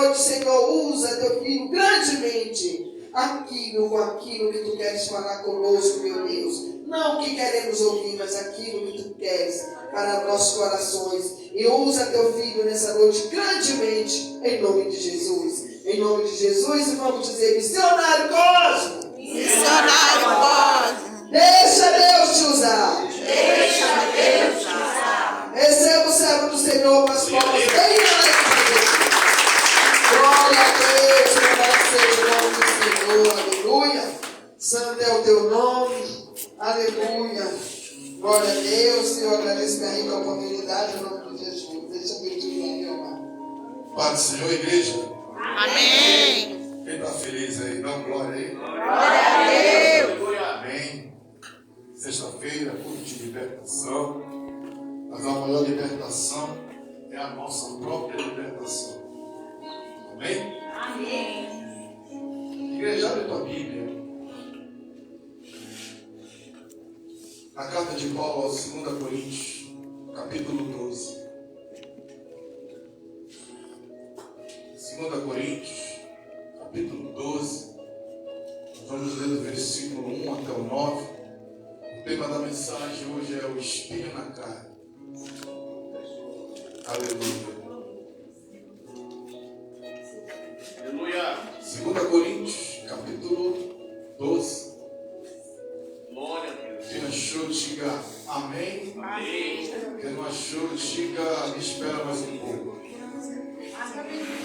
noite, Senhor, usa teu filho grandemente com aquilo que tu queres falar conosco, meu Deus. Não o que queremos ouvir, mas aquilo que tu queres para nossos corações. E usa teu filho nessa noite grandemente, em nome de Jesus. Em nome de Jesus, e vamos dizer: missionário Cosmo. Missionário Cosmo. Deixa Deus te usar. Deixa Deus te usar. Receba o servo do Senhor com as palmas bem alegres. Glória a Deus, louvado seja o nome do Senhor. Aleluia. Santo é o teu nome. Aleluia. Glória a Deus. Eu agradeço a oportunidade em nome de Jesus. Deixa eu pedir aí, meu amado. Pai do Senhor, igreja. Amém. Quem está feliz aí? Dá uma glória aí. Glória a Deus. Amém. Sexta-feira, culto de libertação. Mas a maior libertação é a nossa própria libertação. Amém? Amém. Igreja, abre tua Bíblia. Na carta de Paulo aos 2 Coríntios, capítulo 12. 2 Coríntios, capítulo 12. Vamos ler do versículo 1 até o 9. O tema da mensagem hoje é o espinho na carne. Aleluia. Aleluia. 2 Coríntios, capítulo 12. Glória a Deus. Quem achou, diga amém. Amém. Quem não achou, diga me espera mais um pouco.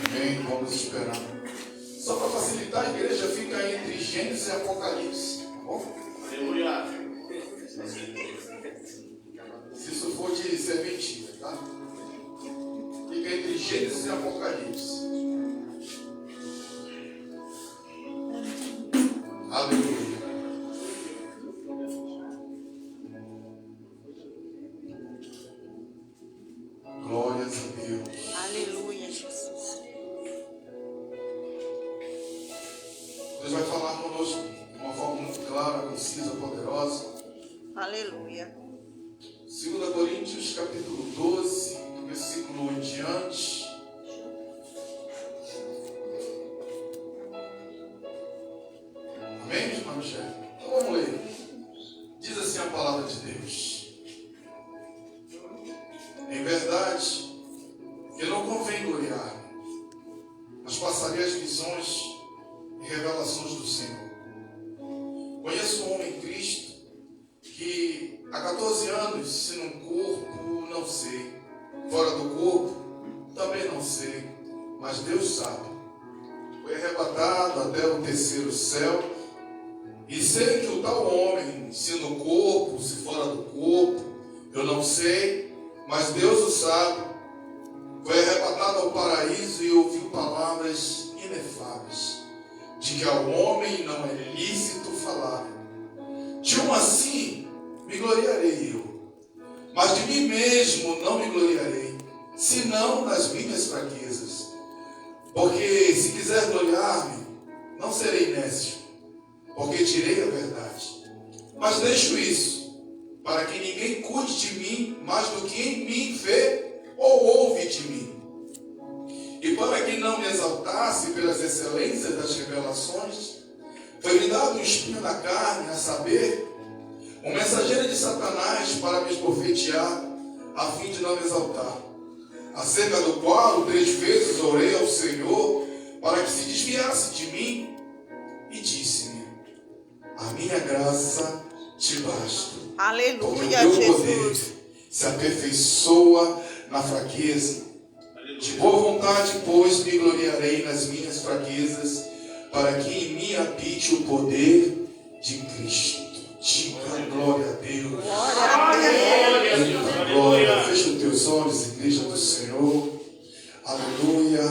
Amém, vamos esperar. Só para facilitar, a igreja fica entre Gênesis e Apocalipse. Tá bom? Aleluia. Se isso for de ser mentira, tá? Fica entre Gênesis e Apocalipse. Aleluia. Glórias a Deus. Aleluia, Jesus. Deus vai falar conosco de uma forma muito clara, concisa, poderosa. Aleluia. 2 Coríntios, capítulo 12, do versículo 1 em diante. Amém, irmã Michele? Então vamos ler. Diz assim a palavra de Deus: em verdade, que não convém gloriar-me, mas passarei as visões e revelações do Senhor. Conheço um homem em Cristo que há 14 anos, se num corpo, não sei, fora do corpo, também não sei, mas Deus sabe. Foi arrebatado até o terceiro céu, e sei que o tal homem, se no corpo, se fora do corpo, eu não sei, mas Deus o sabe. Foi arrebatado ao paraíso e ouviu palavras inefáveis, de que ao homem não é lícito falar. De um assim me gloriarei eu, mas de mim mesmo não me gloriarei, senão nas minhas fraquezas. Porque se quiser gloriar-me, não serei nécio, porque direi a verdade. Mas deixo isso, para que ninguém cuide de mim mais do que em mim vê ou ouve de mim. E para que não me exaltasse pelas excelências das revelações, foi-me dado um espinho na carne, a saber, um mensageiro de Satanás para me esbofetear, a fim de não me exaltar. Acerca do qual 3 vezes orei ao Senhor para que se desviasse de mim, e disse-me: a minha graça te basta. Aleluia, Porque o meu poder Jesus. se aperfeiçoa na fraqueza. De boa vontade, pois, me gloriarei nas minhas fraquezas, para que em mim habite o poder de Cristo. Diga glória a Deus. Eita, glória. Fecha os teus olhos, igreja do Senhor. Aleluia.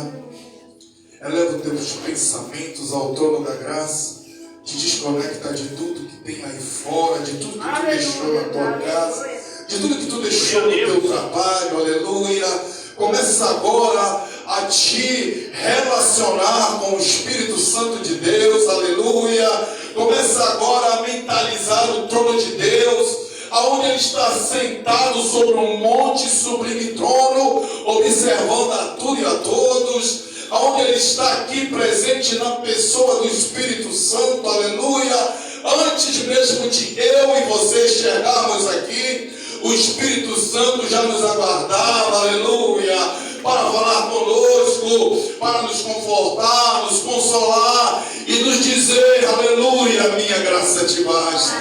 Eleva os teus pensamentos ao trono da graça. Te desconecta de tudo que tem aí fora, de tudo que tu deixou na tua casa, de tudo que tu deixou no teu trabalho. Aleluia. Começa agora a te relacionar com o Espírito Santo de Deus. Aleluia. Começa agora a mentalizar o trono de Deus, aonde Ele está sentado sobre um monte sublime trono, observando a tudo e a todos. onde Ele está aqui presente na pessoa do Espírito Santo, aleluia. Antes mesmo de eu e você chegarmos aqui, o Espírito Santo já nos aguardava, aleluia, para falar conosco, para nos confortar, nos consolar e nos dizer, aleluia, minha graça te basta.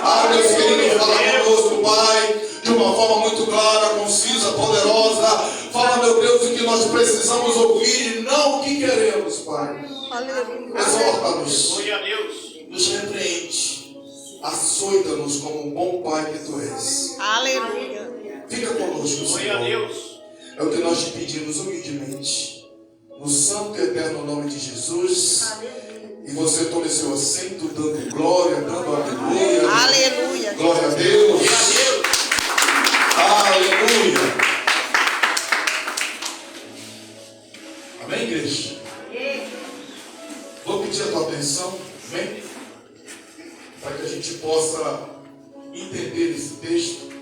Ah, Deus querido, fala conosco, Pai, de uma forma muito clara, concisa, poderosa. Fala, meu Deus, o que nós precisamos ouvir e não o que queremos, Pai. Aleluia. Exorta-nos, Glória a Deus. nos repreende, açoita-nos como um bom Pai que Tu és. Aleluia. Fica conosco, Glória a Senhor. Deus. É o que nós te pedimos humildemente, no santo e eterno nome de Jesus. E você tome seu assento, dando glória, dando aleluia. Aleluia. Glória a Deus. Glória a Deus. Aleluia. Amém, igreja? Vou pedir a tua atenção, amém? Para que a gente possa entender esse texto,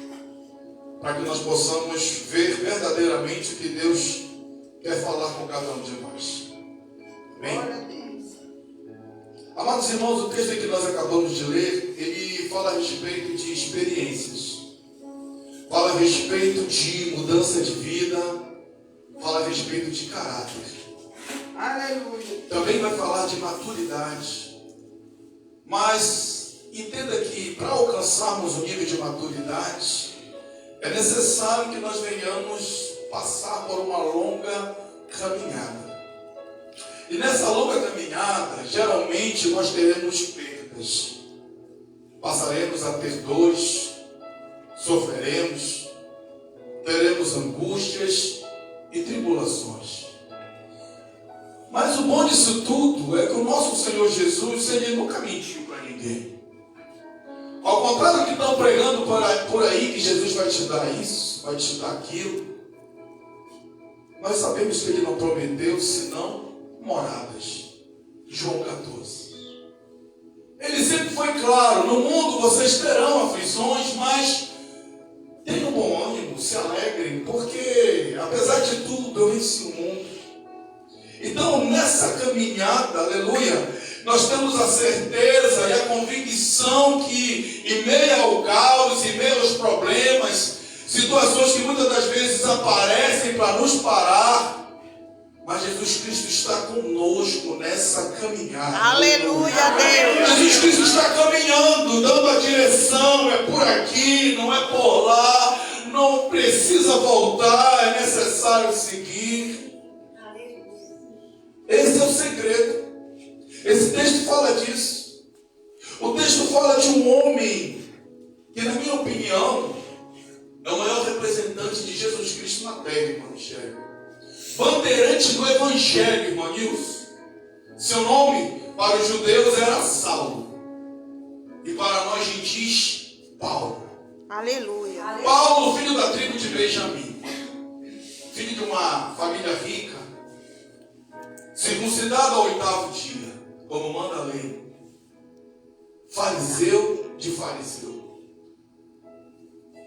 para que nós possamos ver verdadeiramente o que Deus quer falar com cada um de nós. Amém? Amados irmãos, o texto que nós acabamos de ler, ele fala a respeito de experiências. Fala a respeito de mudança de vida, fala a respeito de caráter. Aleluia. Também vai falar de maturidade. Mas entenda que para alcançarmos o nível de maturidade, é necessário que nós venhamos passar por uma longa caminhada. E nessa longa caminhada, geralmente nós teremos perdas. Passaremos a ter dores, sofreremos, teremos angústias e tribulações. Mas o bom disso tudo é que o nosso Senhor Jesus, Ele nunca mentiu para ninguém. Ao contrário do que estão pregando por aí, que Jesus vai te dar isso, vai te dar aquilo, nós sabemos que Ele não prometeu, senão moradas. João 14. Ele sempre foi claro, no mundo vocês terão aflições, mas tenham bom ânimo, se alegrem, porque apesar de tudo eu venci o mundo. Então nessa caminhada, aleluia, nós temos a certeza e a convicção que em meio ao caos, em meio aos problemas, situações que muitas das vezes aparecem para nos parar, mas Jesus Cristo está conosco nessa caminhada. Aleluia, Deus. Jesus Cristo está caminhando, dando a direção, é por aqui, não é por lá, não precisa voltar, é necessário seguir. Esse é o segredo. Esse texto fala disso. O texto fala de um homem que, na minha opinião, é o maior representante de Jesus Cristo na terra, irmão Michel. Bandeirante do Evangelho, irmão Nilson. Seu nome para os judeus era Saulo. E para nós gentis, Paulo. Aleluia. Paulo, filho da tribo de Benjamim. Filho de uma família rica. Circuncidado ao 8º dia, como manda a lei. Fariseu de fariseu.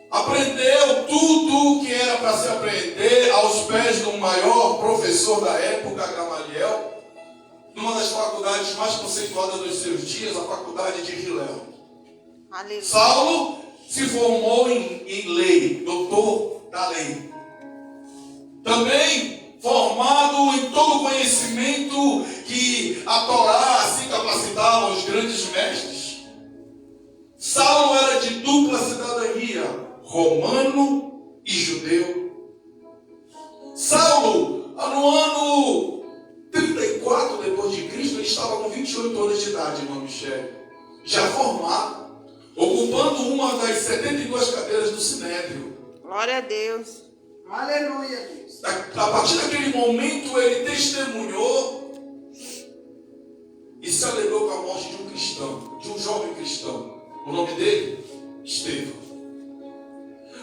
Aprendeu tudo o que era para se aprender aos pés do maior professor da época, Gamaliel, numa das faculdades mais conceituadas dos seus dias, a faculdade de Hillel. Aleluia. Saulo se formou em lei, doutor da lei. Também formado em todo o conhecimento que a Torá assim capacitava os grandes mestres. Saulo era de dupla cidadania, romano e judeu. Saulo, no ano 34 depois de Cristo, ele estava com 28 anos de idade, irmão Michel. Já formado, ocupando uma das 72 cadeiras do Sinédrio. Glória a Deus. Aleluia, Deus. A partir daquele momento, ele testemunhou e se alegrou com a morte de um cristão, de um jovem cristão. O nome dele? Estevão.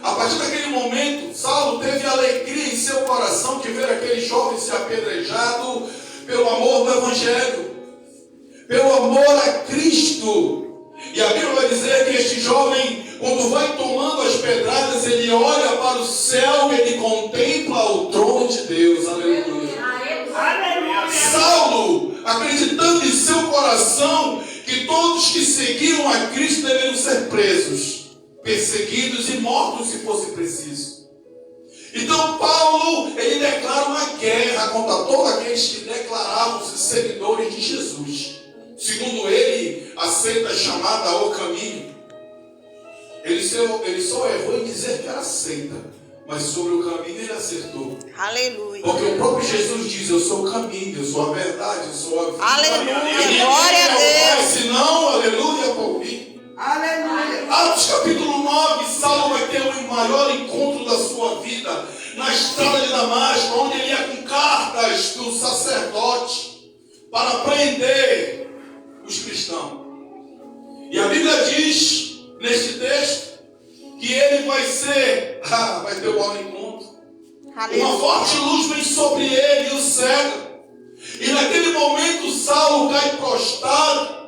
A partir daquele momento, Saulo teve alegria em seu coração de ver aquele jovem ser apedrejado pelo amor do Evangelho, pelo amor a Cristo. E a Bíblia vai dizer que este jovem, quando vai tomando as pedradas, ele olha para o céu e ele contempla o trono de Deus. Aleluia. Aleluia. coração que todos que seguiam a Cristo deveriam ser presos, perseguidos e mortos se fosse preciso. Então Paulo, ele declara uma guerra contra todos aqueles que declaravam-se seguidores de Jesus. Segundo ele, a seita chamada O Caminho. Ele só errou em dizer que era seita, mas sobre o caminho ele acertou. Aleluia. Porque o próprio Jesus diz: eu sou o caminho, eu sou a verdade, eu sou a vida. Aleluia, Ninguém glória a vem ao Pai Deus. senão, aleluia, por mim. Aleluia. Atos capítulo 9, Saulo vai ter o maior encontro da sua vida na estrada de Damasco, onde ele ia com cartas do sacerdote para prender os cristãos. E a Bíblia diz neste texto que ele vai ter o maior encontro. Uma Aleluia. forte luz vem sobre ele e o cega. E naquele momento Saulo cai prostrado.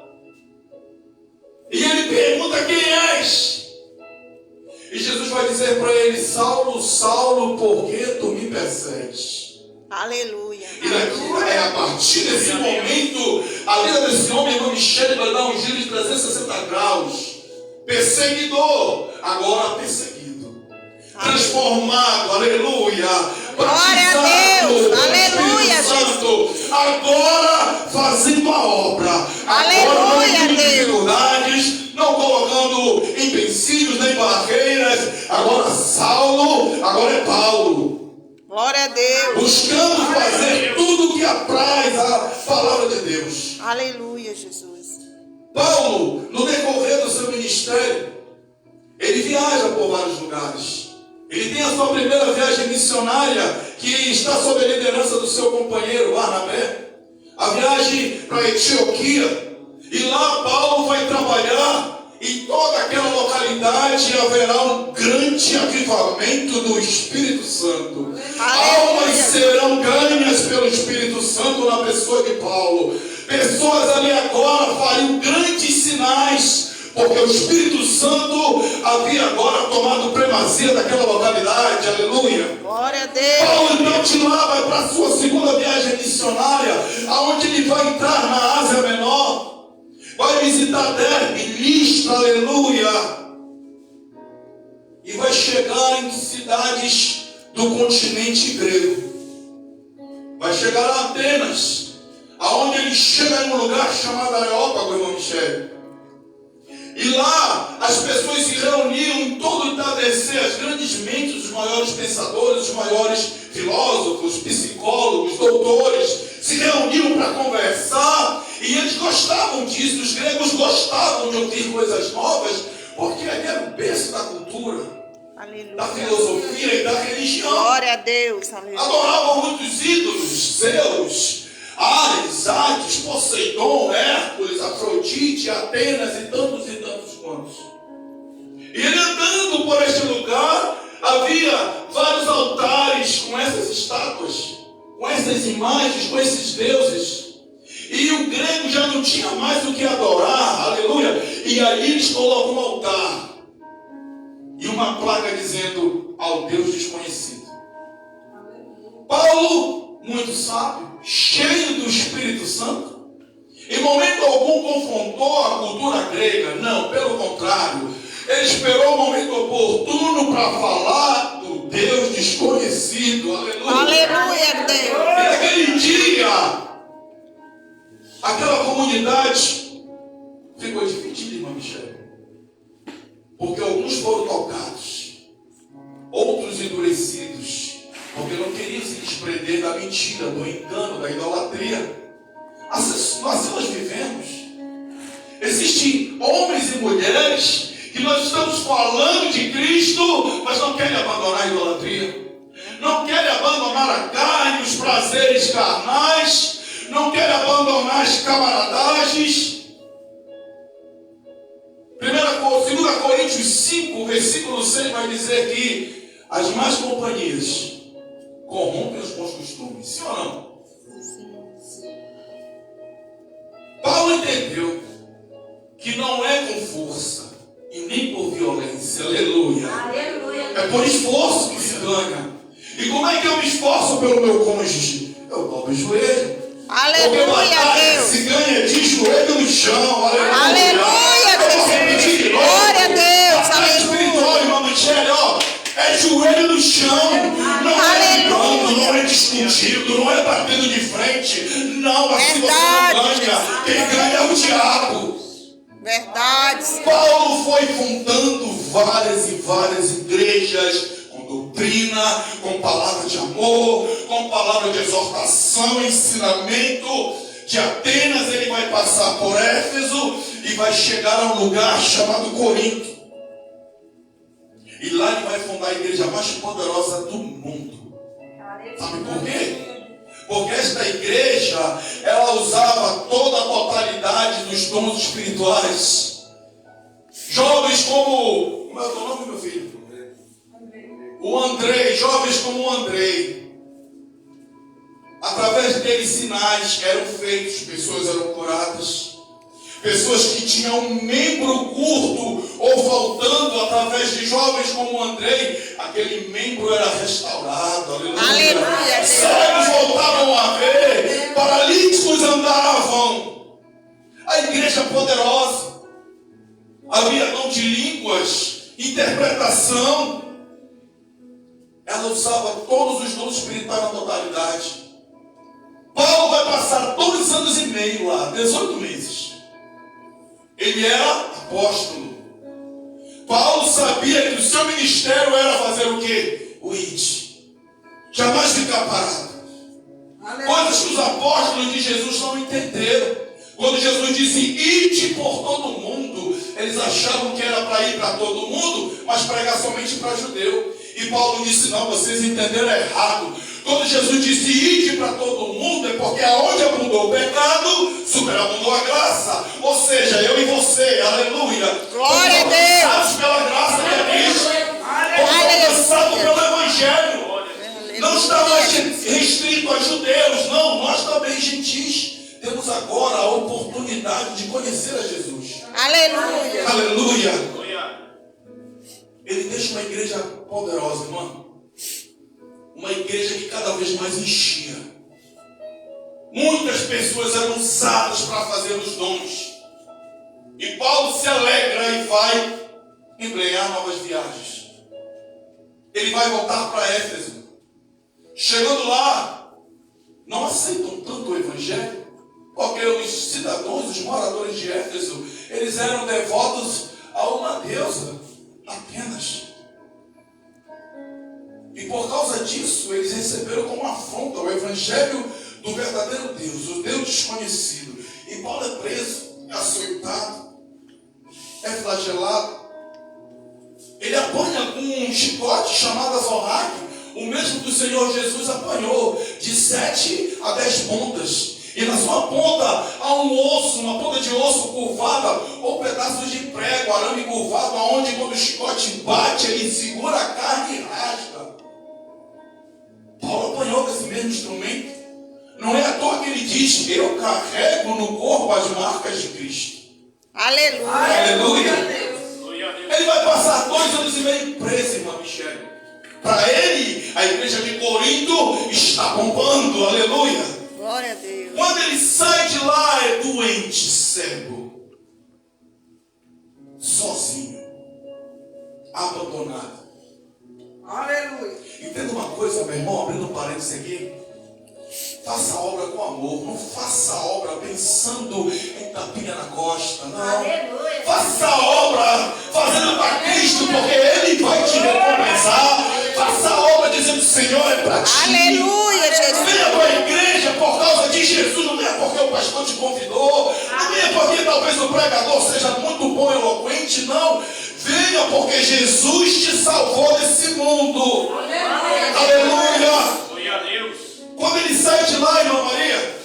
E ele pergunta: quem és? E Jesus vai dizer para ele: Saulo, Saulo, por que tu me persegues? Aleluia. E daqui, a partir desse momento, a vida desse homem, irmão Michele, vai dar um giro de 360 graus. Perseguidor, agora perseguido. Transformado, aleluia. Glória a Batizado Deus, pelo aleluia, Espírito Santo. Agora fazendo a obra. Agora não Aleluia, em Deus. dificuldades, não colocando empecilhos nem barreiras. Agora Saulo, agora é Paulo. Glória a Deus. Buscando fazer tudo o que apraz a palavra de Deus. Aleluia, Jesus. Paulo, no decorrer do seu ministério, ele viaja por vários lugares. Ele tem a sua primeira viagem missionária, que está sob a liderança do seu companheiro Barnabé. A viagem para a Antioquia. E lá Paulo vai trabalhar. Em toda aquela localidade haverá um grande avivamento do Espírito Santo. Almas serão ganhas pelo Espírito Santo na pessoa de Paulo. Pessoas ali agora fariam grandes sinais, porque o Espírito Santo havia agora tomado primazia daquela localidade. Aleluia. Glória a Deus. Paulo então de lá vai para a sua segunda viagem missionária, aonde ele vai entrar na Ásia Menor. Vai visitar Derbe, Listra, aleluia. E vai chegar em cidades do continente grego. Vai chegar a Atenas, aonde ele chega em um lugar chamado Areópago, irmão Michele. E lá as pessoas se reuniam em todo o entardecer, as grandes mentes, os maiores pensadores, os maiores filósofos, psicólogos, doutores, se reuniam para conversar. E eles gostavam disso, os gregos gostavam de ouvir coisas novas, porque ali era o berço da cultura, Aleluia. da filosofia e da religião. Glória a Deus. Aleluia. Adoravam muitos ídolos, Zeus, Ares, Hades, Poseidon, Hércules, Afrodite, Atenas e tantos quantos. E ele andando por este lugar, havia vários altares com essas estátuas, com essas imagens, com esses deuses. E o grego já não tinha mais o que adorar, aleluia. E ali eles colocam um altar e uma placa dizendo: ao Deus desconhecido. Paulo, muito sábio, cheio do Espírito Santo, em momento algum confrontou a cultura grega. Não, pelo contrário, ele esperou o momento oportuno para falar do Deus desconhecido. Aleluia. Aleluia, Deus. E naquele dia, aquela comunidade ficou dividida, irmã Michele. Porque alguns foram tocados, outros endurecidos, porque não queriam se desprender da mentira, do engano, da idolatria. Assim nós vivemos. Existem homens e mulheres que nós estamos falando de Cristo, mas não querem abandonar a idolatria, não querem abandonar a carne, os prazeres carnais, não querem abandonar as camaradagens. 2 Coríntios 5, versículo 6 vai dizer que as más companhias corrompem os bons costumes. Sim ou não? Paulo entendeu que não é com força e nem por violência. Aleluia. É por esforço que se ganha. E como é que eu me esforço pelo meu cônjuge? Eu dobro o joelho. Aleluia, batalha Deus. se ganha de joelho no chão. Aleluia, Eu vou repetir de novo. Glória a Deus, Batalha espiritual, irmã Michele, ó. É joelho no chão. Não é brigando, não é discutindo, não é batendo de frente. Não, assim você Verdade, não ganha. Quem ganha é o diabo. Verdade. Paulo foi fundando várias e várias igrejas com doutrina, com palavra de amor, com palavra de exortação, ensinamento. De Atenas ele vai passar por Éfeso e vai chegar a um lugar chamado Corinto. E lá ele vai fundar a igreja mais poderosa do mundo. Sabe por quê? Porque esta igreja, ela usava toda a totalidade dos dons espirituais. Jovens como é o teu nome, meu filho? O Andrei, jovens como o Andrei. Através deles sinais eram feitos, pessoas eram curadas. Pessoas que tinham um membro curto ou faltando, através de jovens como o Andrei, aquele membro era restaurado. Aleluia. Aleluia. Cegos voltavam a ver, paralíticos andavam. A igreja poderosa. Havia dom de línguas, interpretação. Ela usava todos os dons espirituais na totalidade. Paulo vai passar 2 anos e meio lá, 18 meses. Ele era apóstolo. Paulo sabia que o seu ministério era fazer o quê? O id. Jamais ficar parado. Coisas que os apóstolos de Jesus não entenderam. Quando Jesus disse, ide por todo mundo, eles achavam que era para ir para todo mundo, mas pregar somente para judeu. E Paulo disse, não, vocês entenderam errado. Quando Jesus disse, ide para todo mundo, é porque aonde abundou o pecado, superabundou a graça. Ou seja, eu e você, aleluia. Glória a Deus. Alcançados pela graça de Cristo. Alcançados pelo Evangelho. Não está mais restrito a judeus, não. Nós também, gentis, temos agora a oportunidade de conhecer a Jesus. Aleluia. Aleluia. Aleluia. Ele deixa uma igreja poderosa, irmão. Uma igreja que cada vez mais enchia. Muitas pessoas eram usadas para fazer os dons. E Paulo se alegra e vai empregar novas viagens. Ele vai voltar para Éfeso. Chegando lá, não aceitam tanto o evangelho, porque os cidadãos, os moradores de Éfeso, eles eram devotos a uma deusa apenas. E por causa disso, eles receberam como afronta o evangelho do verdadeiro Deus, o Deus desconhecido. E Paulo é preso, é açoitado, é flagelado. Ele apanha com um chicote chamado azorraque, o mesmo que o Senhor Jesus apanhou, de 7 a 10 pontas. E na sua ponta há um osso, uma ponta de osso curvada, ou pedaços de prego, arame curvado, onde quando o chicote bate, ele segura a carne e rasga. Paulo apanhou com esse mesmo instrumento. Não é à toa que ele diz, eu carrego no corpo as marcas de Cristo. Aleluia. Aleluia. Glória a Deus. Ele vai passar 2 anos e meio preso, irmã Michele. Para ele, a igreja de Corinto está bombando. Aleluia. Glória a Deus. Quando ele sai de lá, é doente, cego, sozinho, abandonado. Aleluia. Entenda uma coisa, meu irmão, abrindo um parênteses aqui. Faça a obra com amor, não faça a obra pensando em tapinha na costa, não. Aleluia. Faça a obra fazendo para Cristo, porque Ele vai te recompensar. Faça a obra dizendo, Senhor, é para ti. Aleluia, Jesus. Venha para a igreja por causa de Jesus, não é porque o pastor te convidou, não é porque talvez o pregador seja muito bom e eloquente, não. Venha porque Jesus te salvou desse mundo. Aleluia. Glória a Deus. Quando ele sai de lá, irmã Maria,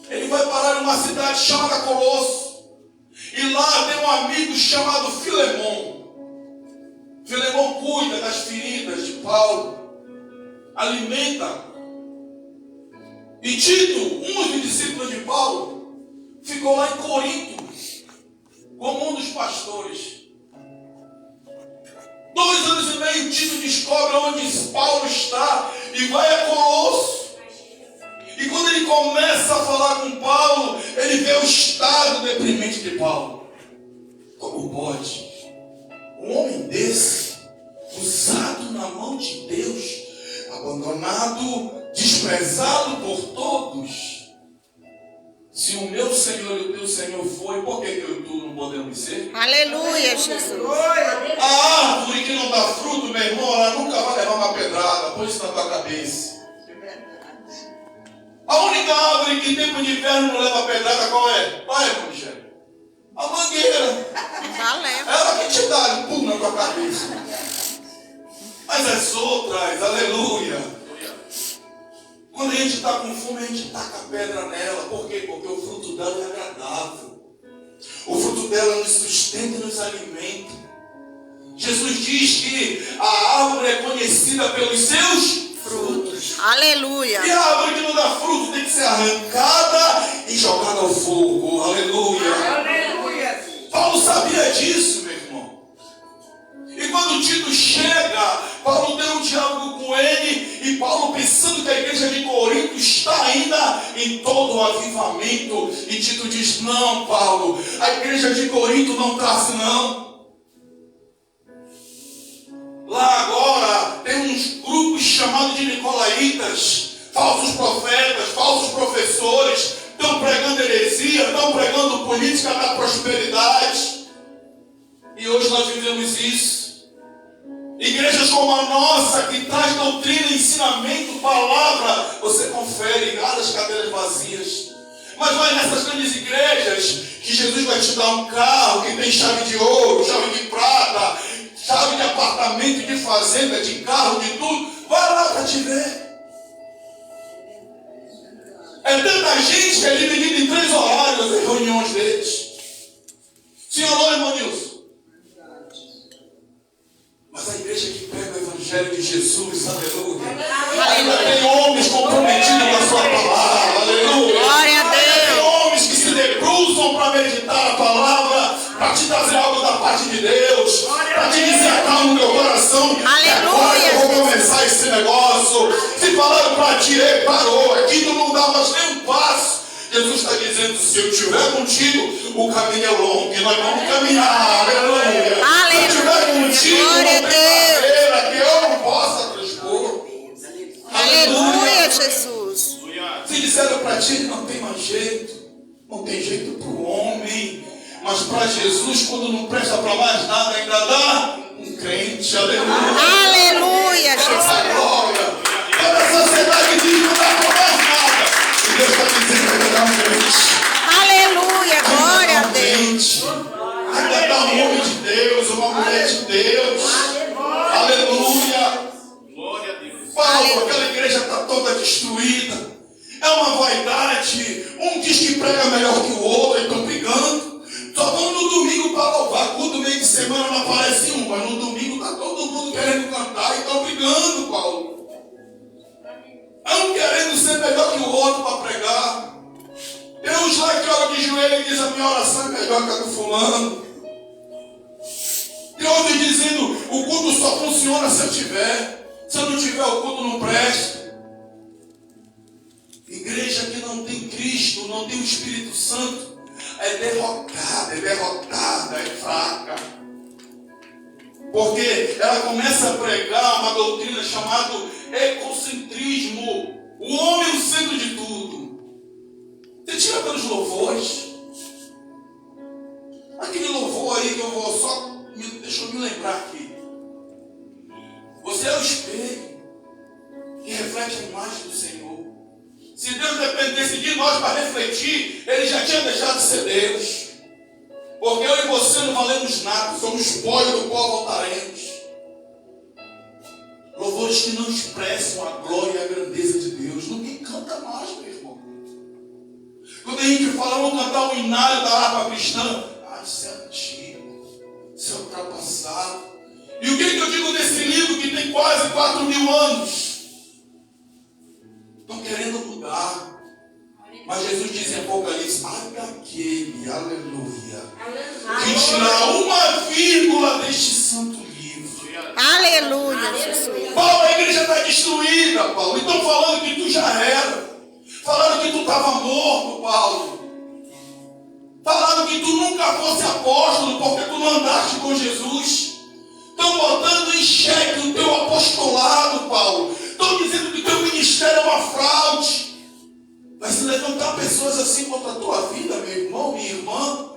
ele vai parar numa cidade chamada Colosso. E lá tem um amigo chamado Filemon. Filemon cuida das feridas de Paulo, alimenta. E Tito, um dos discípulos de Paulo, ficou lá em Corinto como um dos pastores. 2 anos e meio, Tito descobre onde Paulo está e vai a Colosso. E quando ele ele começa a falar com Paulo, ele vê o estado deprimente de Paulo. Como pode um homem desse, usado na mão de Deus, abandonado, desprezado por todos? Se o meu Senhor e o teu Senhor foi, por que eu e tu não podemos ser? Aleluia, Jesus. A árvore que não dá fruto, meu irmão, ela nunca vai levar uma pedrada, põe isso na tua cabeça. A única árvore que em tempo de inverno não leva pedrada, qual é? Qual é, Michele? A mangueira. Valeu. Ela que te dá um pum na tua cabeça. Mas as outras, aleluia. Quando a gente está com fome, a gente taca a pedra nela. Por quê? Porque o fruto dela é agradável. O fruto dela nos sustenta e nos alimenta. Jesus diz que a árvore é conhecida pelos seus frutos. Aleluia. E a árvore que não dá fruto tem que ser arrancada e jogada ao fogo. Aleluia. Paulo sabia disso, meu irmão. E quando Tito chega, Paulo tem um diálogo com ele, e Paulo pensando que a igreja de Corinto está ainda em todo o avivamento, e Tito diz: não, Paulo, a igreja de Corinto não está assim, não. Lá agora tem uns grupos chamados de nicolaítas, falsos profetas, falsos professores, estão pregando heresia, estão pregando política da prosperidade. E hoje nós vivemos isso. Igrejas como a nossa, que traz doutrina, ensinamento, palavra, você confere raras cadeiras vazias. Mas vai nessas grandes igrejas que Jesus vai te dar um carro que tem chave de ouro, chave de prata, chave de apartamento, de fazenda, de carro, de tudo. Vai lá para te ver. É tanta gente que é dividida em 3 horários as reuniões deles. Sim ou não, irmão Nilson? Mas a igreja que prega o Evangelho de Jesus, aleluia, ainda tem homens comprometidos com a sua palavra, aleluia. Glória a Deus. Ainda tem homens que se debruçam para meditar a palavra, para te trazer algo da parte de Deus, para te dizer acalma o teu coração. Aleluia. Eu vou começar esse negócio. Se falaram para ti, parou, aqui tu não dá mais nem um passo. Jesus está dizendo: se eu estiver contigo, o caminho é longo, e nós vamos caminhar, aleluia. Se eu estiver contigo, Glória não a tem Deus. barreira que eu não possa transpor. Aleluia, Jesus. Se disseram para ti, não tem mais jeito, não tem jeito para o homem, mas para Jesus, quando não presta para mais nada, ainda dá um crente, aleluia. Aleluia, Jesus. Glória. Toda a sociedade diz que não dá para mais nada, e Deus está dizendo que ainda dá um crente. Aleluia, glória a Deus. Ainda dá um homem de Deus, uma mulher de Deus. Aleluia. Glória a Deus. Paulo, aquela igreja está toda destruída. É uma vaidade. Um diz que prega melhor que o outro, e estão brigando. Só vão no domingo para louvar. Culto meio de semana não aparece um, mas no domingo está todo mundo querendo cantar e estão brigando, Paulo. Um querendo ser melhor que o outro para pregar. Tem uns lá que oram de joelho e diz: a minha oração é melhor que a do fulano. Tem outros dizendo: o culto só funciona se eu tiver. Se eu não tiver, o culto não presta. Igreja que não tem Cristo, não tem o Espírito Santo, é derrotada, é fraca. Porque ela começa a pregar uma doutrina chamada egocentrismo. O homem é o centro de tudo. Você tira pelos louvores. Aquele louvor aí que eu vou só... Deixa eu me lembrar aqui. Você é o espelho que reflete a imagem do Senhor. Se Deus dependesse de nós para refletir, Ele já tinha deixado de ser Deus. Porque eu e você não valemos nada, somos pó e do pó voltaremos. Louvores que não expressam a glória e a grandeza de Deus. Ninguém canta mais, meu irmão. Quando a gente fala, vamos cantar o hinário da harpa cristã, isso é antigo, isso é ultrapassado. E o que eu digo desse livro que tem quase 4.000 anos? Estão querendo mudar. Mas Jesus diz em Apocalipse: aquele, aleluia, que tirar uma vírgula deste santo livro. Aleluia, Jesus. Paulo, a igreja está destruída, Paulo. E estão falando que tu já era. Falaram que tu estava morto, Paulo. Falaram que tu nunca fosse apóstolo porque tu não andaste com Jesus. Estão botando em xeque o teu apostolado, Paulo. Estão dizendo que o teu ministério é uma fraude. Vai se levantar pessoas assim contra a tua vida, meu irmão, minha irmã.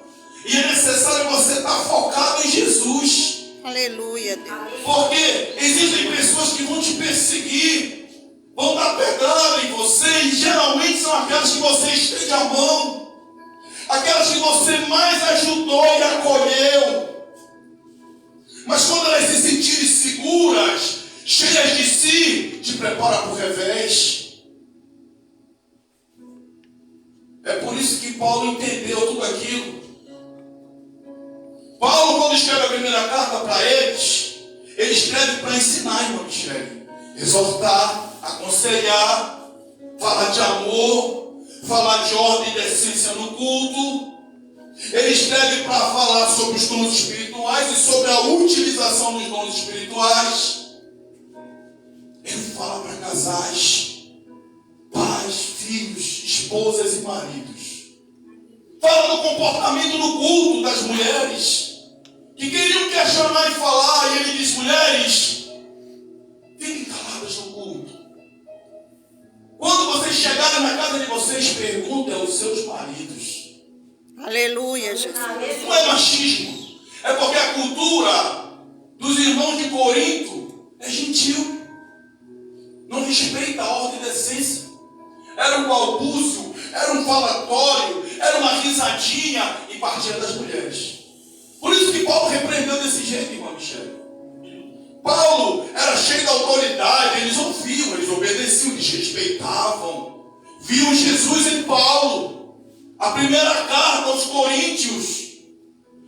E é necessário você estar focado em Jesus. Aleluia, Deus. Porque existem pessoas que vão te perseguir, vão dar pedrada em você, e geralmente são aquelas que você estende a mão, aquelas que você mais ajudou e acolheu. Mas quando elas se sentirem seguras, cheias de si, te prepara para o revés. É por isso que Paulo entendeu tudo aquilo. Paulo, quando escreve a primeira carta para eles, ele escreve para ensinar, irmão Michele. Exortar, aconselhar, falar de amor, falar de ordem e decência no culto. Ele escreve para falar sobre os dons espirituais e sobre a utilização dos dons espirituais. Ele fala para casais, pais, filhos, esposas e maridos. Fala do comportamento no culto das mulheres, que queriam questionar e falar, e ele diz: mulheres, fiquem caladas no culto. Quando vocês chegarem na casa de vocês, perguntem aos seus maridos. Aleluia, Jesus. Não é machismo, é porque a cultura dos irmãos de Corinto é gentil, não respeita a ordem e decência. Era um balbúcio, era um falatório, era uma risadinha e partia das mulheres. Por isso que Paulo repreendeu desse jeito, irmão Michele. Paulo era cheio de autoridade, eles ouviam, eles obedeciam, eles respeitavam. Viam Jesus em Paulo. A primeira carta aos Coríntios.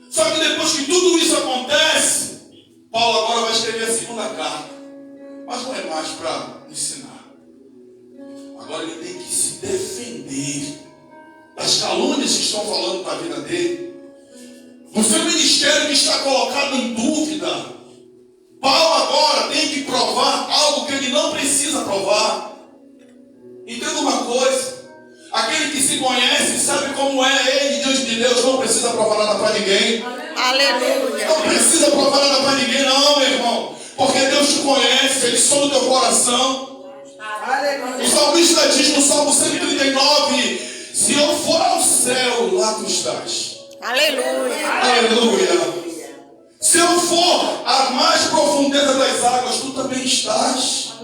Só que depois que tudo isso acontece, Paulo agora vai escrever a segunda carta. Mas não é mais para ensinar. Agora ele tem que se defender das calúnias que estão falando para a vida dele. O seu ministério que está colocado em dúvida. Paulo agora tem que provar algo que ele não precisa provar. Entenda uma coisa. Aquele que se conhece, sabe como é ele diante de Deus, não precisa provar nada para ninguém. Aleluia. Não precisa provar nada para ninguém, não, meu irmão. Porque Deus te conhece, Ele sonda o teu coração. O salmista diz no Salmo 139: se eu for ao céu, lá tu estás. Aleluia. Aleluia. Se eu for à mais profundeza das águas, tu também estás.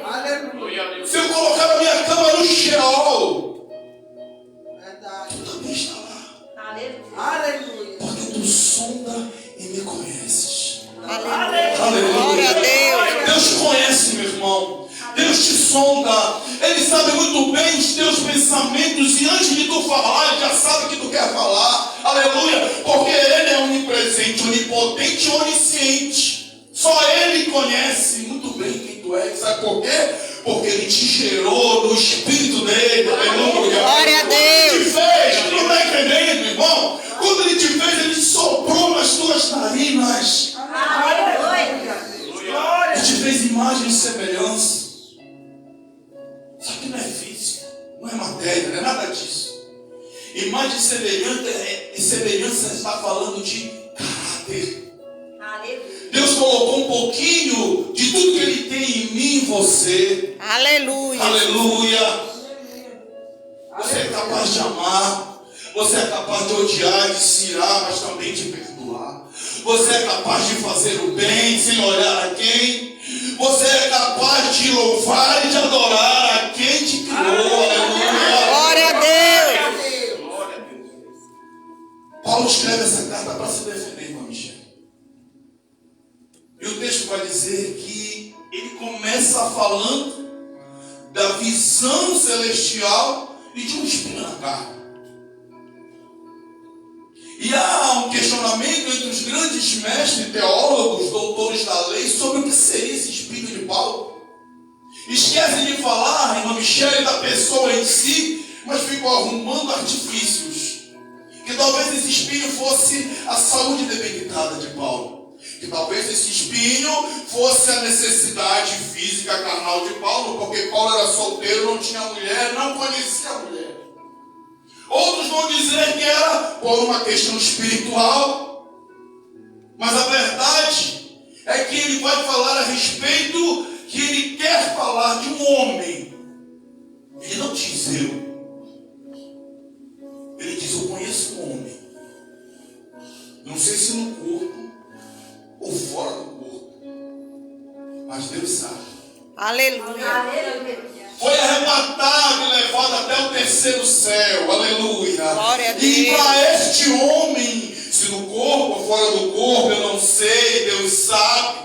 Aleluia. Se eu colocar a minha cama no Sheol, Verdade. tu também está lá. Aleluia. Porque tu sonda e me conheces. Aleluia. Glória a Deus. Deus te conhece, meu irmão. Deus te sonda. Ele sabe muito bem os teus pensamentos. E antes de tu falar, Ele já sabe o que tu quer falar. Aleluia. Porque Ele é onipresente, onipotente e onisciente. Só Ele conhece muito bem quem tu és. Sabe por quê? Porque Ele te gerou no Espírito dele. Aleluia. Glória a Deus. Ele te fez. Tu não está entendendo, irmão? Quando Ele te fez, Ele soprou nas tuas narinas. Ele te fez imagem e semelhança. Só que não é físico, não é matéria, não é nada disso. Imagem e semelhança está falando de caráter. Deus colocou um pouquinho de tudo que Ele tem em mim e em você. Aleluia. Aleluia. Você é capaz de amar. Você é capaz de odiar, de se irar, mas também de perdoar. Você é capaz de fazer o bem sem olhar a quem. Você é capaz de louvar e de adorar a quem te criou. Aleluia. Glória a Deus. Paulo escreve essa carta para se defender, irmão Michel. E o texto vai dizer que ele começa falando da visão celestial e de um espinho na carne. E há um questionamento entre os grandes mestres, teólogos, doutores da lei, sobre o que seria esse espinho de Paulo. Esquecem de falar, irmão Michele, da pessoa em si, mas ficam arrumando artifícios. Que talvez esse espinho fosse a saúde debilitada de Paulo. Que talvez esse espinho fosse a necessidade física carnal de Paulo, porque Paulo era solteiro, não tinha mulher, não conhecia a mulher. Outros vão dizer que era por uma questão espiritual, mas a verdade é que ele vai falar a respeito que ele quer falar de um homem. Ele não diz eu. Ele diz eu conheço um homem. Não sei se no corpo ou fora do corpo, mas Deus sabe. Aleluia. Foi arrebatado e levado até o terceiro céu, aleluia. Glória a Deus. E para este homem, se no corpo ou fora do corpo, eu não sei, Deus sabe.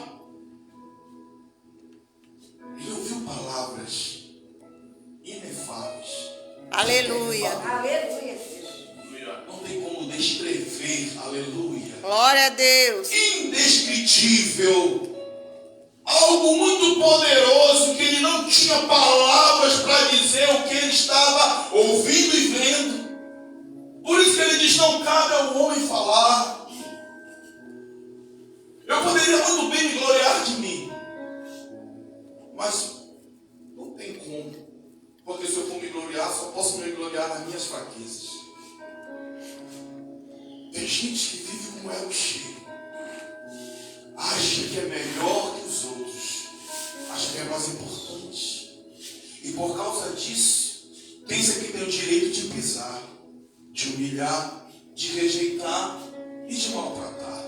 Ele ouviu palavras inefáveis. Aleluia. Não tem como descrever, aleluia. Glória a Deus. Indescritível. Algo muito poderoso que ele não tinha palavras para dizer o que ele estava ouvindo e vendo. Por isso que ele diz, não cabe ao homem falar. Eu poderia muito bem me gloriar de mim, mas não tem como. Porque se eu for me gloriar, só posso me gloriar nas minhas fraquezas. Tem gente que vive com o ego cheio. Acha que é melhor que os outros. Acha que é mais importante. E por causa disso, pensa que tem o direito de pisar, de humilhar, de rejeitar e de maltratar.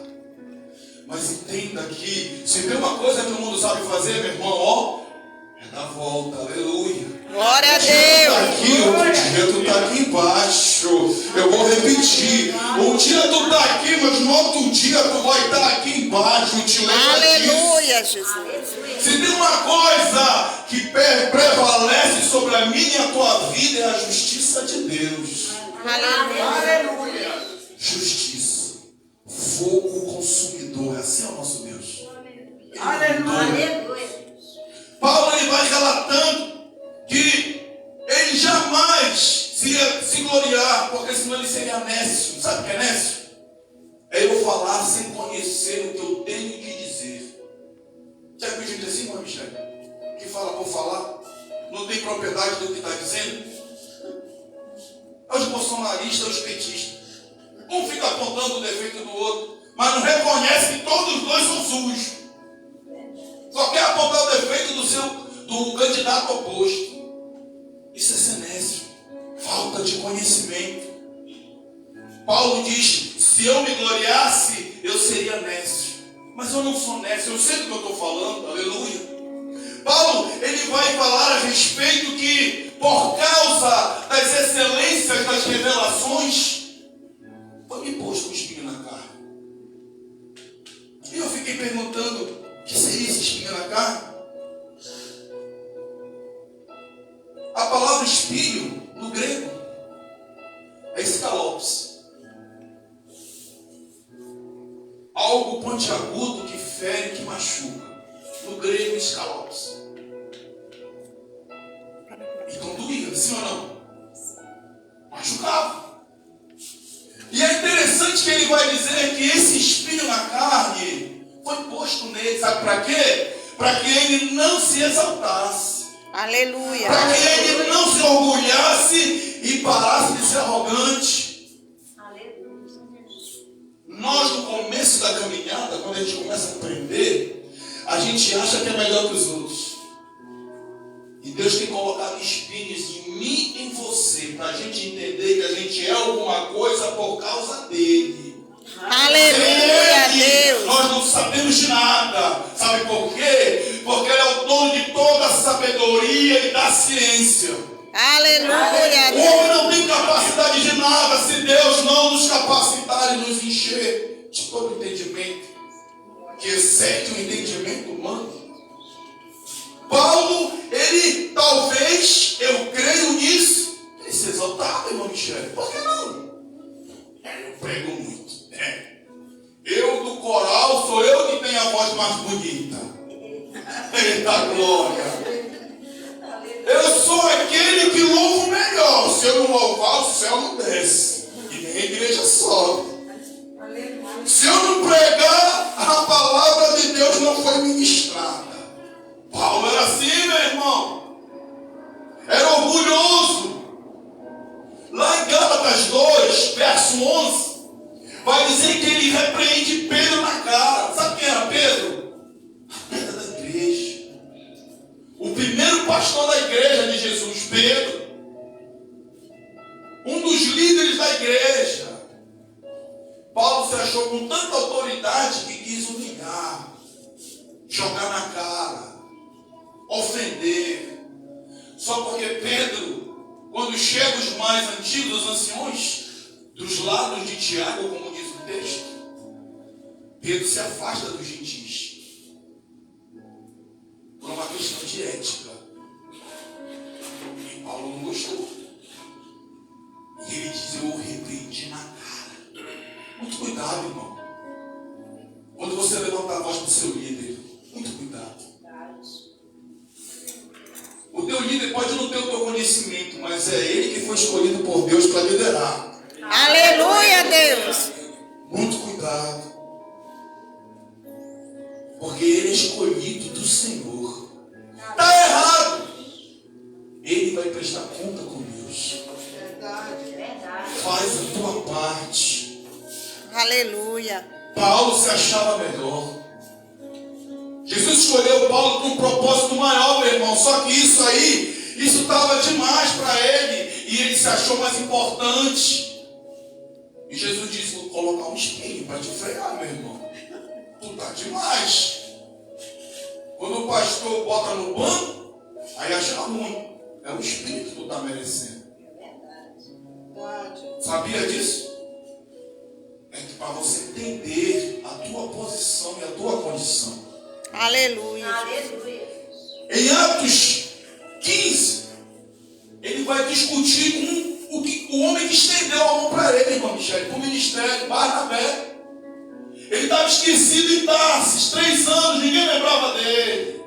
Mas entenda que, se tem uma coisa que o mundo sabe fazer, meu irmão, ó, é dar volta, aleluia. Glória a Tu Deus. tá aqui, outro dia tu tá aqui embaixo. Eu vou repetir. Um dia tu tá aqui, mas no outro dia tu vai estar aqui embaixo. Te lembra disso. Aleluia, Jesus. Se tem uma coisa que prevalece sobre a minha e a tua vida, é a justiça de Deus. Aleluia. Justiça. Fogo consumidor. Assim é o nosso Deus. Aleluia. Paulo ele vai relatando que ele jamais se gloriar, porque senão ele seria nécio. Sabe o que é nécio? É eu falar sem conhecer o que eu tenho que dizer. Já viu gente assim, irmã Michele? Que fala por falar, não tem propriedade do que está dizendo? É os bolsonaristas, os petistas. Um fica apontando o defeito do outro, mas não reconhece que todos os dois são sujos. Só quer apontar o defeito do candidato oposto. Isso é ser nécio. Falta de conhecimento. Paulo diz, se eu me gloriasse, eu seria nécio. Mas eu não sou nécio, eu sei do que eu estou falando, aleluia. Paulo, ele vai falar a respeito que, por causa das excelências das revelações, foi me posto um espinho na carne. E eu fiquei perguntando, o que seria esse espinho na carne? A palavra espinho, no grego, é escalopes. Algo pontiagudo que fere, que machuca. No grego, escalopes. Então doía, sim ou não? Machucava. E é interessante que ele vai dizer que esse espinho na carne foi posto nele, sabe para quê? Para que ele não se exaltasse. Aleluia. Para que ele não se orgulhasse e parasse de ser arrogante. Nós, no começo da caminhada, quando a gente começa a aprender, a gente acha que é melhor que os outros. E Deus tem colocado espinhos em mim e em você, para a gente entender que a gente é alguma coisa por causa dele. Aleluia, Deus. Nós não sabemos de nada. Sabe por quê? Porque Ele é o dono de toda a sabedoria e da ciência. Aleluia, O Deus. homem não tem capacidade de nada se Deus não nos capacitar e nos encher de todo entendimento, que excede o entendimento humano. Paulo, ele talvez, eu creio nisso, ele se exaltava, irmão Michele. Por que não? Eu prego muito. Eu do coral sou eu que tenho a voz mais bonita. Eita glória! Eu sou aquele que louvo melhor. Se eu não louvar, o céu não desce. E nem a igreja sobe. Se eu não pregar a palavra verso 11, vai dizer que ele repreende Pedro na cara. Sabe quem era Pedro? A pedra da igreja. O primeiro pastor da igreja de Jesus, Pedro. Um dos líderes da igreja. Paulo se achou com tanta autoridade que quis humilhar, jogar na cara, ofender. Só porque Pedro, quando chegam os mais antigos, os anciões, dos lados de Tiago, como diz o texto, Pedro se afasta dos gentis. Por uma questão de ética. E Paulo não gostou. E ele diz, eu o repreendi na cara. Muito cuidado, irmão. Quando você levanta a voz para o seu líder, muito cuidado. O teu líder pode não ter o teu conhecimento, mas é ele que foi escolhido por Deus para liderar. Aleluia, Deus. Muito cuidado. Porque ele é escolhido do Senhor. Está errado. Ele vai prestar conta com Deus. Faz a tua parte. Aleluia. Paulo se achava melhor. Jesus escolheu Paulo com um propósito maior, meu irmão. Só que isso estava demais para ele. E ele se achou mais importante. E Jesus disse, vou colocar um espelho para te frear, meu irmão. Tu tá demais. Quando o pastor bota no banco, aí acha ruim. É o espírito que tu tá merecendo. Sabia disso? É que para você entender a tua posição e a tua condição. Aleluia. Em Atos 15, ele vai discutir com o homem que estendeu a mão para ele, irmão Michele, para o ministério, Barnabé. Ele estava esquecido em Tarsis, 3 anos, ninguém lembrava dele.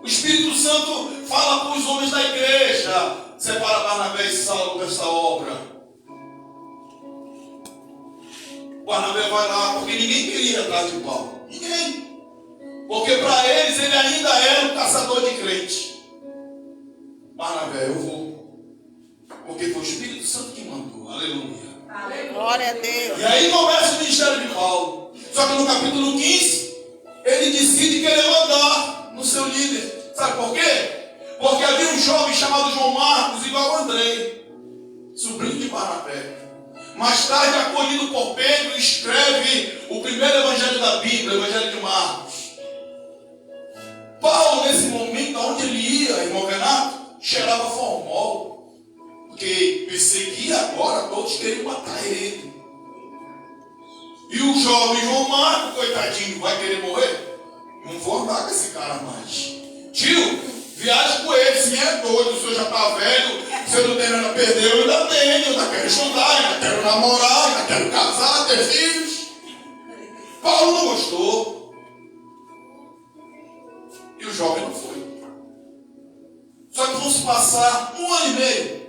O Espírito Santo fala para os homens da igreja, separa Barnabé e Saulo dessa obra. Barnabé vai lá, porque ninguém queria atrás de Paulo. Ninguém. Porque para eles ele ainda era um caçador de crente. Barnabé, eu vou. Porque foi o Espírito Santo que mandou. Aleluia. Glória a Deus. E aí começa o ministério de Paulo. Só que no capítulo 15, ele decide querer mandar no seu líder. Sabe por quê? Porque havia um jovem chamado João Marcos, igual ao Andrei, sobrinho de Barnabé. Mais tarde, acolhido por Pedro, escreve o primeiro evangelho da Bíblia, o evangelho de Marcos. Paulo, nesse momento, aonde ele ia, irmão Renato, cheirava formol. Porque perseguia agora, todos queriam matar ele. E o jovem João Marcos, coitadinho, vai querer morrer? Não vou andar com esse cara mais. Tio, viaja com ele, se é doido, o senhor já está velho, você não tem nada a perder, eu ainda tenho, eu ainda quero estudar, ainda quero namorar, ainda quero casar, ter filhos. Paulo não gostou. E o jovem não foi. Só que vão se passar 1 ano e meio.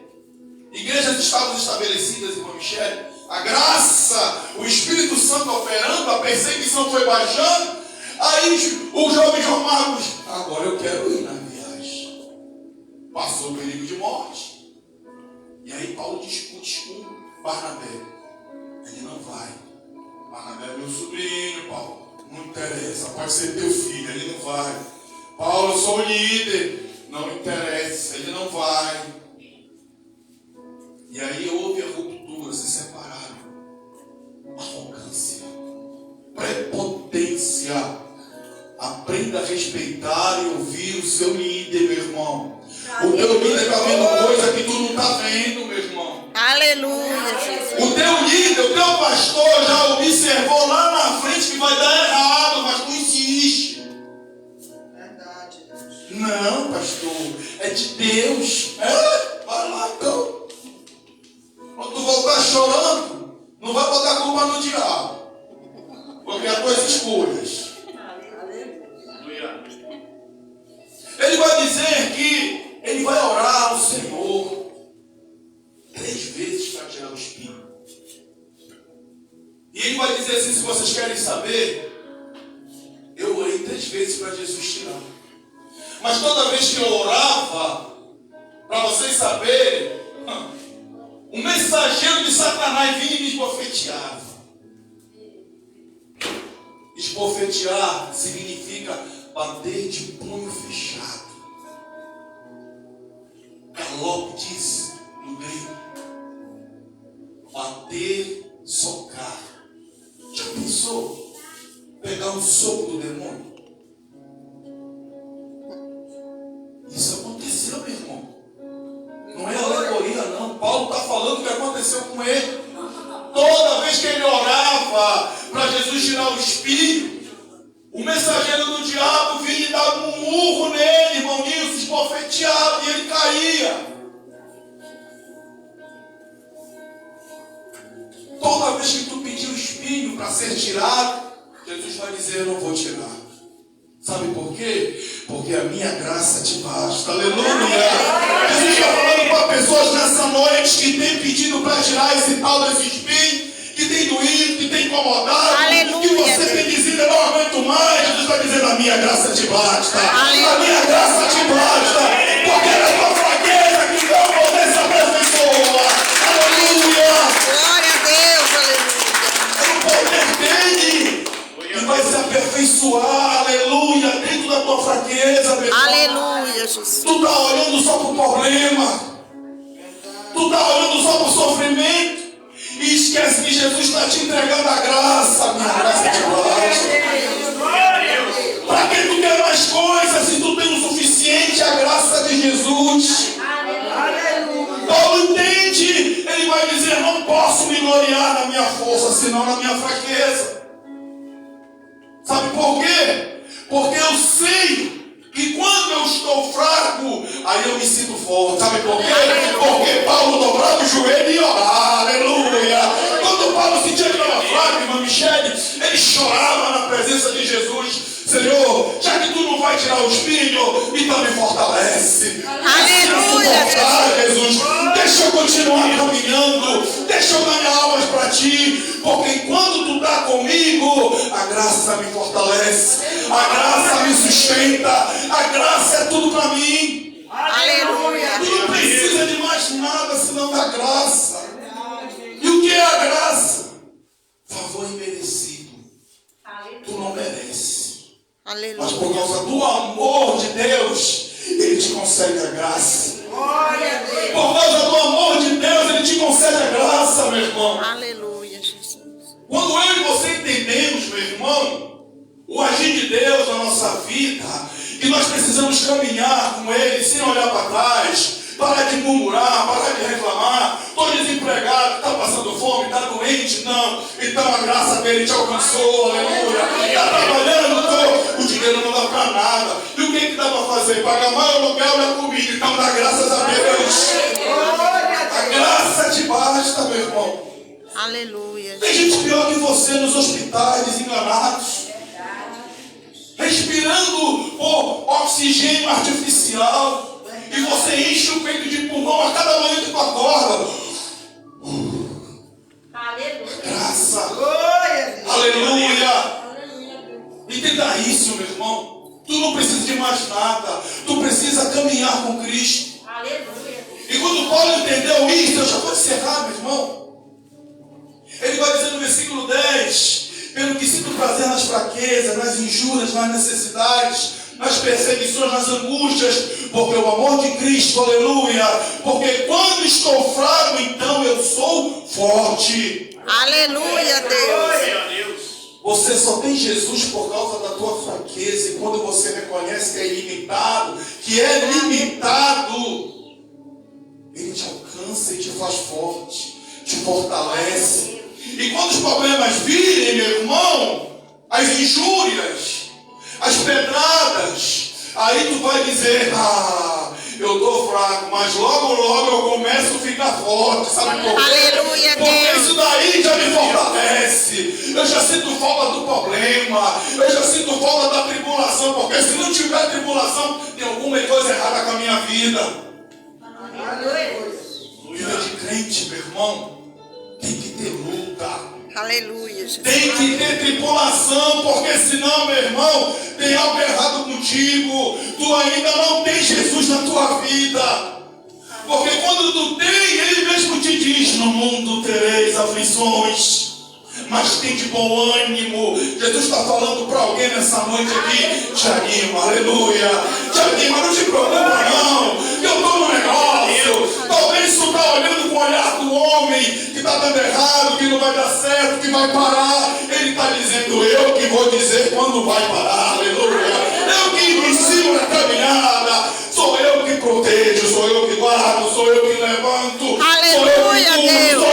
Igrejas estavam estabelecidas, irmã Michele. A graça, o Espírito Santo operando, a perseguição foi baixando. Aí o jovem João Marcos, agora eu quero ir na viagem. Passou o perigo de morte. E aí Paulo discute com Barnabé. Ele não vai. Barnabé é meu sobrinho, Paulo. Não interessa, pode ser teu filho, ele não vai. Paulo, eu sou o líder. Não interessa, ele não vai. E aí houve a ruptura, se separaram. Arrogância, prepotência. Aprenda a respeitar e ouvir o seu líder, meu irmão. O teu líder está vendo coisa que tu não está vendo, meu irmão. Aleluia, Jesus. O teu líder, o teu pastor já observou lá na frente que vai dar errado, mas tu insiste. Verdade. Não, pastor, é de Deus. É? Vai lá então. Quando tu voltar chorando, não vai botar a culpa no diabo. Porque as tuas escolhas. Ele vai dizer que ele vai orar ao Senhor 3 vezes para tirar o espinho. E ele vai dizer assim, se vocês querem saber, eu orei 3 vezes para Jesus tirar. Mas toda vez que eu orava, para vocês saberem, Um mensageiro de Satanás vinha e me esbofeteava. Esbofetear significa bater de punho fechado. Caloptis, no grego. Bater, socar. Já pensou? Pegar um soco do demônio? Isso aconteceu, meu irmão. Não é alegoria, não. Paulo está falando o que aconteceu com ele. Toda vez que ele orava para Jesus tirar o espírito, o mensageiro do diabo vinha e dava um murro nele, irmão Nilson, esbofeteava e ele caía. Toda vez que tu pedir o espinho para ser tirado, Jesus vai dizer: eu não vou tirar. Sabe por quê? Porque a minha graça te basta. Aleluia! Jesus está falando para pessoas nessa noite que tem pedido para tirar esse tal desse espinho, que tem doído, que tem incomodado, Aleluia, que você Deus. tem dizido: eu não aguento mais. Jesus está dizendo: a minha graça te basta. Aleluia. A minha graça te basta. Porque é a tua fraqueza que não poder se aperfeiçoa. Aleluia! Glória a Deus, aleluia. É o poder dele que vai se aperfeiçoar, aleluia, dentro da tua fraqueza, meu irmão. Aleluia, Jesus. Tu está olhando só para o problema, tu está olhando só para o sofrimento e esquece que Jesus está te entregando a graça. Minha graça te basta. Para que tu quer mais coisas se tu tem o suficiente? A graça de Jesus. Paulo entende, ele vai dizer: não posso me gloriar na minha força, senão na minha fraqueza. Sabe por quê? Porque eu sei que quando eu estou fraco, aí eu me sinto forte. Sabe por quê? Porque Paulo dobrava o joelho e orava. Aleluia! Quando Paulo sentia que estava fraco, irmã Michele, ele chorava na presença de Jesus. Senhor, já que tu não vai tirar o espinho, então me fortalece. Aleluia, Jesus. Deixa eu continuar caminhando. Deixa eu ganhar almas para ti. Porque enquanto tu está comigo, a graça me fortalece. A graça me sustenta. A graça é tudo para mim. Aleluia. Tu não precisa de mais nada senão da graça. E o que é a graça? Favor imerecido. Tu não merece. Mas Aleluia. por causa do amor de Deus, Ele te concede a graça. Por causa do amor de Deus, Ele te concede a graça, meu irmão. Aleluia, Jesus. Quando eu e você entendemos, meu irmão, o agir de Deus na nossa vida, que nós precisamos caminhar com Ele sem olhar para trás, parar de murmurar, parar de reclamar. Estou desempregado, está passando fome, está doente, não. Então a graça dele te alcançou, aleluia. Está trabalhando, o dinheiro não dá para nada. E o que dá para fazer? Pagar mais aluguel e a comida. Então dá graças a Deus. A graça te basta, meu irmão. Aleluia. Tem gente pior que você nos hospitais, desenganados, respirando por oxigênio artificial. E você enche o peito de pulmão a cada manhã que tu acorda. Graça. Aleluia. Entenda isso, meu irmão. Tu não precisa de mais nada. Tu precisa caminhar com Cristo. E quando Paulo entendeu isso, eu já vou encerrar, meu irmão. Ele vai dizer no versículo 10: pelo que sinto prazer nas fraquezas, nas injúrias, nas necessidades, nas perseguições, nas angústias, porque o amor de Cristo, aleluia, porque quando estou fraco, então eu sou forte. Aleluia, Deus. Você só tem Jesus por causa da tua fraqueza, e quando você reconhece que é ilimitado, Ele te alcança e te faz forte, te fortalece. E quando os problemas virem, meu irmão, as injúrias, as pedradas, aí tu vai dizer: eu estou fraco, mas logo eu começo a ficar forte. Sabe por quê? Aleluia, Porque Deus. isso daí já me fortalece. Eu já sinto falta do problema, eu já sinto falta da tribulação, porque se não tiver tribulação, tem alguma coisa errada com a minha vida. Vida de crente, meu irmão, tem que ter luta. Aleluia, Jesus. Tem que ter tribulação, porque senão, meu irmão, tem algo errado contigo. Tu ainda não tem Jesus na tua vida. Porque quando tu tem, Ele mesmo te diz: aflições, mas tem de bom ânimo. Jesus está falando para alguém nessa noite aqui: te anima, aleluia, te anima, não te preocupa não, eu estou no negócio. Talvez tu está olhando com o olhar do homem que está dando errado, que não vai dar certo, que vai parar. Ele está dizendo: eu que vou dizer quando vai parar, aleluia. Eu que inicio na caminhada, sou eu que protejo, sou eu que guardo, sou eu que levanto, sou eu Aleluia, que Deus.